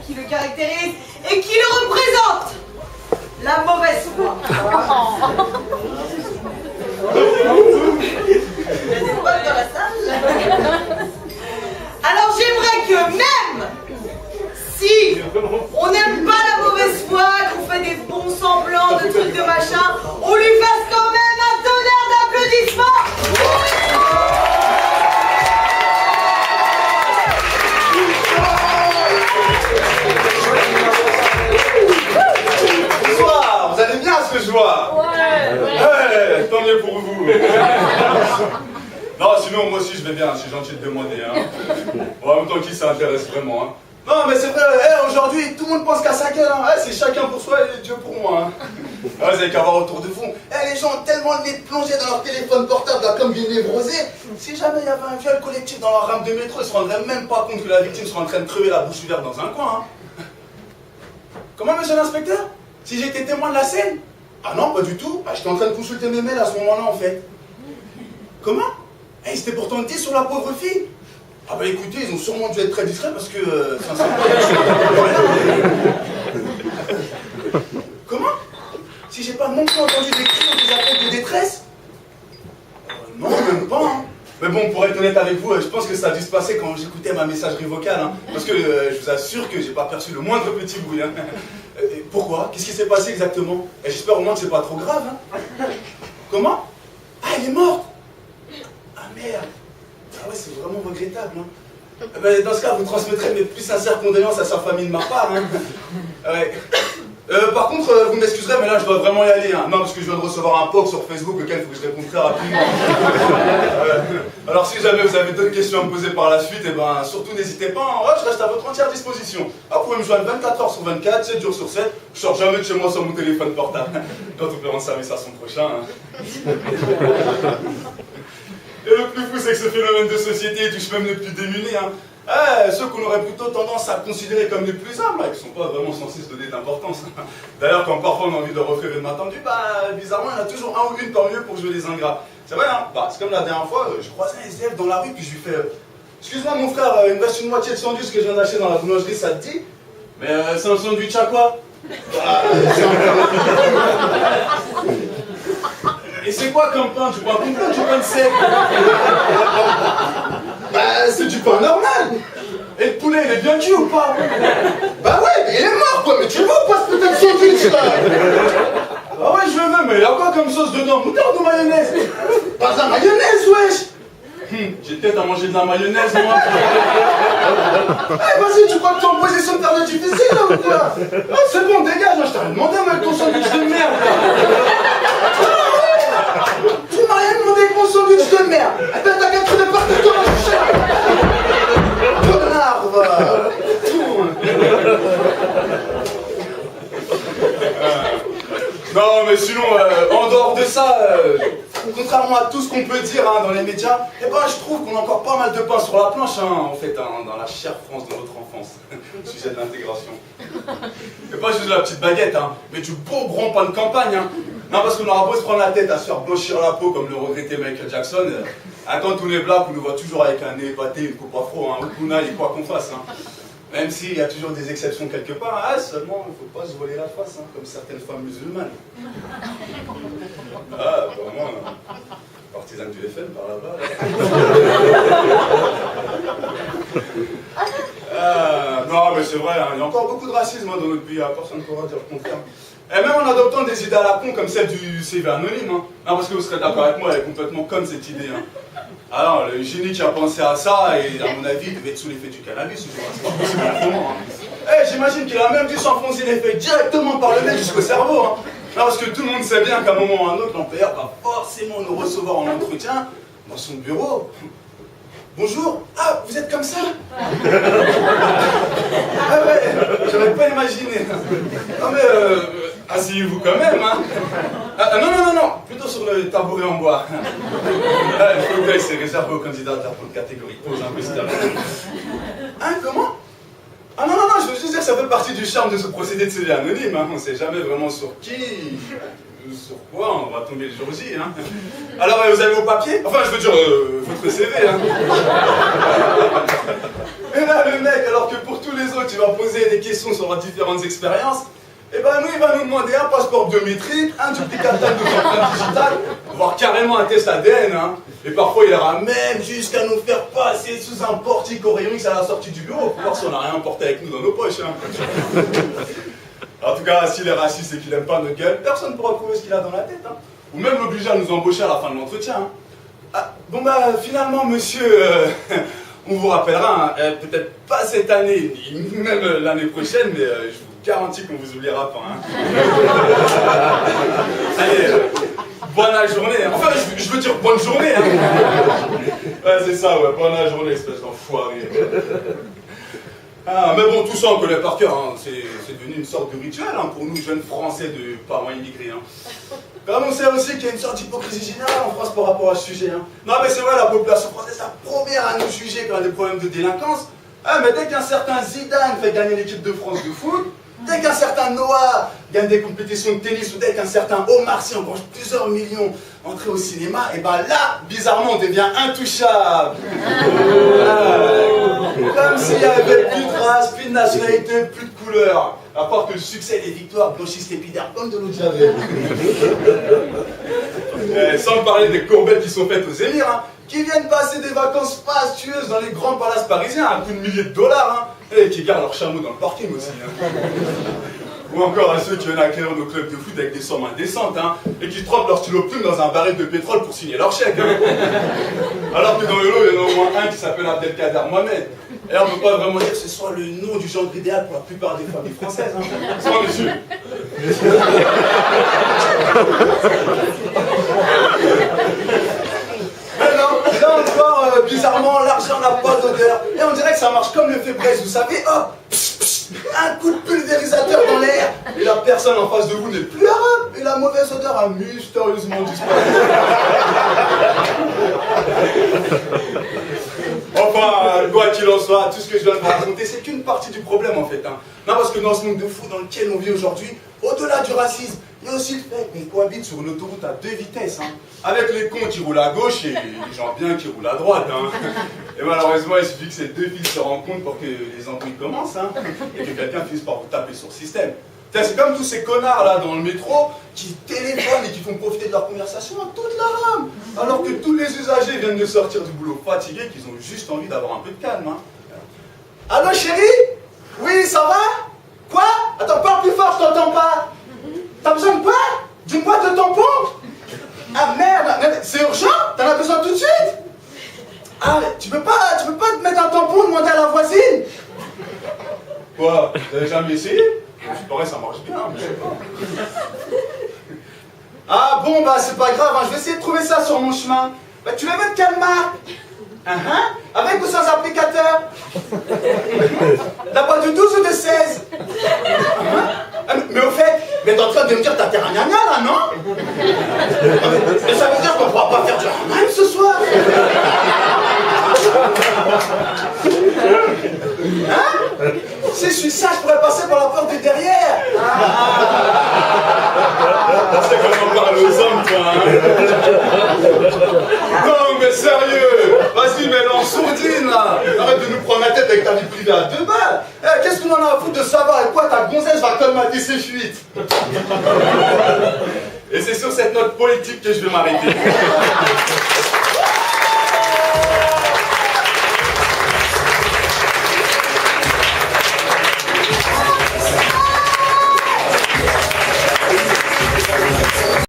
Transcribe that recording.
qui le caractérise et qui le représente. La mauvaise foi. Il y a des potes dans la salle. Alors j'aimerais que même si on n'aime pas la mauvaise foi, qu'on fait des bons semblants de trucs de machin, on lui fasse quand même un tonnerre d'applaudissements. Bonsoir, vous allez bien ce soir? Ouais, tant mieux pour vous. Non, sinon moi aussi je vais bien, je suis gentil de demander. Hein. Bon, en même temps, qui ça intéresse vraiment hein. Non, mais c'est vrai, aujourd'hui, tout le monde pense qu'à sa gueule. Hein. C'est chacun pour soi et Dieu pour moi. Hein. Vous avez qu'à voir autour de vous. Les gens ont tellement le nez plongé dans leur téléphone portable là, comme des névrosés. Si jamais il y avait un viol collectif dans leur rame de métro, ils ne se rendraient même pas compte que la victime sera en train de crever la bouche ouverte dans un coin. Hein. Comment, monsieur l'inspecteur? Si j'étais témoin de la scène? Ah non, pas du tout. J'étais en train de consulter mes mails à ce moment-là, en fait. Comment? C'était pourtant dit sur la pauvre fille. Ah bah écoutez, ils ont sûrement dû être très discrets parce que, sincèrement, Comment? Si j'ai pas non plus entendu des cris ou des appels de détresse? Non, même pas. Hein. Mais bon, pour être honnête avec vous, je pense que ça a dû se passer quand j'écoutais ma messagerie vocale. Hein, parce que je vous assure que j'ai pas perçu le moindre petit bruit. Hein. Pourquoi? Qu'est-ce qui s'est passé exactement? Et j'espère au moins que c'est pas trop grave. Hein. Comment? Ah, elle est morte! Ah merde! Ah ouais, c'est vraiment regrettable. Hein. Ben, dans ce cas, vous transmettrez mes plus sincères condoléances à sa famille de ma part. Hein. Ouais. Par contre, vous m'excuserez, mais là, je dois vraiment y aller. Hein. Non, parce que je viens de recevoir un post sur Facebook auquel il faut que je réponde très rapidement. Alors, si jamais vous avez d'autres questions à me poser par la suite, eh ben, surtout n'hésitez pas. Hein. Ouais, je reste à votre entière disposition. Ah, vous pouvez me joindre 24 heures sur 24, 7 jours sur 7. Je sors jamais de chez moi sans mon téléphone portable. Quand on peut rendre service à son prochain. Hein. Et le plus fou, c'est que ce phénomène de société touche même les plus démunis. Hein. Ceux qu'on aurait plutôt tendance à considérer comme les plus humbles, qui ne sont pas vraiment censés se donner d'importance. D'ailleurs, quand parfois on a envie de leur offrir une main tendue, bizarrement, il y en a toujours un ou une parmi eux pour jouer les ingrats. C'est vrai, hein. C'est comme la dernière fois, je croisais un SDF dans la rue, puis je lui fais excuse-moi mon frère, il me reste une moitié de sandwich que je viens d'acheter dans la boulangerie, ça te dit? Mais c'est un sandwich à quoi? Et c'est quoi comme pain? Tu prends combien du pain de sec? C'est du pain normal. Et le poulet, il est bien cuit ou pas? Bah ouais, mais il est mort quoi, mais tu le vois ou pas ce putain de sandwich là? Ah ouais, je le veux, mais il y a quoi comme sauce dedans? Moutarde ou mayonnaise? Pas de la mayonnaise, wesh! J'ai peut-être à manger de la mayonnaise, moi. Vas-y, tu crois que t'es en position de faire le difficile là ou quoi? Ah, c'est bon, dégage, je t'avais demandé à mettre ton sandwich de merde là. Tu m'as rien demandé avec mon sandwich de merde. Eh ben t'as qu'à te de partout dans la chaîne. Connard, va. Non mais sinon, en dehors de ça, contrairement à tout ce qu'on peut dire hein, dans les médias, eh ben, je trouve qu'on a encore pas mal de pain sur la planche, hein, en fait, hein, dans la chère France de notre enfance, sujet de l'intégration. Et pas juste de la petite baguette, hein, mais du beau grand pain de campagne. Hein. Non, parce qu'on aura beau se prendre la tête à se faire blanchir la peau comme le regretté Michael Jackson, quand on est black, on nous voit toujours avec un nez épaté, une coupe afro, un Okuna et quoi qu'on fasse. Hein. Même s'il y a toujours des exceptions quelque part, hein, seulement il ne faut pas se voiler la face, hein, comme certaines femmes musulmanes. Ah, vraiment, partisane du FN par là-bas. Non, mais c'est vrai, hein, il y a encore beaucoup de racisme hein, dans notre pays, personne ne pourra dire le contraire. Et même en adoptant des idées à la con comme celle du CV anonyme, hein. Non, parce que vous serez d'accord avec moi, elle est complètement conne cette idée. Hein. Alors, le génie qui a pensé à ça, et à mon avis, il devait être sous l'effet du cannabis, c'est pas possible autrement. Hein. J'imagine qu'il a même dû s'enfoncer l'effet directement par le nez jusqu'au cerveau. Hein. Non, parce que tout le monde sait bien qu'à un moment ou à un autre, l'employeur va forcément nous recevoir en entretien dans son bureau. Bonjour, ah, vous êtes comme ça? Ah ouais, j'aurais pas imaginé. Non mais, asseyez-vous quand même, hein. Non, plutôt sur le tabouret en bois. Le fauteuil, c'est réservé aux candidats de la bonne catégorie. Pose un peu si Hein, comment? Ah non, je veux juste dire que ça fait partie du charme de ce procédé de CV anonyme, hein. On sait jamais vraiment sur qui sur quoi on va tomber le jour J, hein. Alors, vous avez vos papiers? Enfin, je veux dire, votre CV, hein. Et là, le mec, alors que pour tous les autres, il va poser des questions sur leurs différentes expériences, et ben nous, il va nous demander un passeport biométrique, un duplicata de empreinte digitale, voire carrément un test ADN, hein. Et parfois, il ira même jusqu'à nous faire passer sous un portique au rayon X à la sortie du bureau pour voir si on n'a rien emporté avec nous dans nos poches, hein. En tout cas, s'il est raciste et qu'il n'aime pas notre gueule, personne ne pourra prouver ce qu'il a dans la tête, hein. Ou même l'obliger à nous embaucher à la fin de l'entretien, hein. Ah, bon bah, finalement, monsieur, on vous rappellera, hein, peut-être pas cette année, ni même l'année prochaine, mais je vous garantis qu'on vous oubliera pas, hein. Allez, bonne journée. Enfin, je veux dire bonne journée, hein. Ouais, c'est ça, ouais, bonne journée, espèce d'enfoiré. Ah, mais bon, tout ça, on connaît par cœur, hein. C'est devenu une sorte de rituel, hein, pour nous, jeunes Français de parents immigrés, hein. Comme on sait aussi qu'il y a une sorte d'hypocrisie générale en France par rapport à ce sujet, hein. Non, mais c'est vrai, la population française, la première à nous juger quand il y a des problèmes de délinquance. Ah, mais dès qu'un certain Zidane fait gagner l'équipe de France de foot, dès qu'un certain Noah gagne des compétitions de tennis, ou dès qu'un certain Omar Sy engrange plusieurs millions entrés au cinéma, et ben là, bizarrement, on devient intouchable. Comme s'il n'y avait plus de race, plus de nationalité, plus de couleur. À part que le succès et les victoires blanchissent l'épiderme comme de l'eau de javel. Sans parler des courbettes qui sont faites aux émirs, hein, qui viennent passer des vacances fastueuses dans les grands palaces parisiens à coups de milliers de dollars, hein, et qui gardent leur chameau dans le parking aussi, hein. Ou encore à ceux qui viennent acquérir nos clubs de foot avec des sommes indécentes, hein, et qui trempent leur stylo plume dans un baril de pétrole pour signer leur chèque, hein. Alors que dans le lot, il y en a au moins un qui s'appelle Abdelkader Mohamed. Et on ne peut pas vraiment dire que ce soit le nom du genre idéal pour la plupart des familles françaises, hein. C'est pas, monsieur. Mais non, là encore, bizarrement, l'argent n'a pas d'odeur. Et on dirait que ça marche comme le fait Braise, vous savez, hop, un coup de pulvérisateur dans l'air, et la personne en face de vous n'est plus arabe, et la mauvaise odeur a mystérieusement disparu. Enfin, quoi qu'il en soit, tout ce que je viens de vous raconter, c'est qu'une partie du problème en fait, hein. Non, parce que dans ce monde de fou dans lequel on vit aujourd'hui, au-delà du racisme, il y a aussi le fait qu'on cohabite sur une autoroute à 2 vitesses, hein, avec les cons qui roulent à gauche et les gens bien qui roulent à droite, hein. Et malheureusement, il suffit que ces deux fils se rencontrent pour que les embrouilles commencent, hein, et que quelqu'un finisse par vous taper sur le système. C'est comme tous ces connards là dans le métro qui téléphonent et qui font profiter de leur conversation à toute la rame, alors que tous les usagers viennent de sortir du boulot fatigués, qu'ils ont juste envie d'avoir un peu de calme, hein. Allô chérie? Oui, ça va? Quoi? Attends, parle plus fort, je t'entends pas. T'as besoin de quoi? D'une boîte de tampons? Ah merde, c'est urgent? T'en as besoin tout de suite? Ah, tu peux pas te mettre un tampon et demander à la voisine? Quoi? Vous avez jamais essayé? Je parais, ça marche bien, mais je sais pas. Ah bon, bah c'est pas grave, hein, je vais essayer de trouver ça sur mon chemin. Bah tu les mets de quelle marque? Avec ou sans applicateur? La boîte de 12 ou de 16? Mais au fait, mais t'es en train de me dire t'as terre à gna là, non? Mais ça veut dire qu'on pourra pas faire du hammam ce soir? Hein? Si je suis ça, je pourrais passer par la porte de derrière. C'est comme on parle aux hommes, toi, hein. Non, mais sérieux, vas-y, mets-le en sourdine, là. Arrête de nous prendre la tête avec ta vie privée à 2 balles. Eh, qu'est-ce qu'on en a à foutre de savoir avec quoi ta gonzesse va colmater ses fuites? Et c'est sur cette note politique que je vais m'arrêter.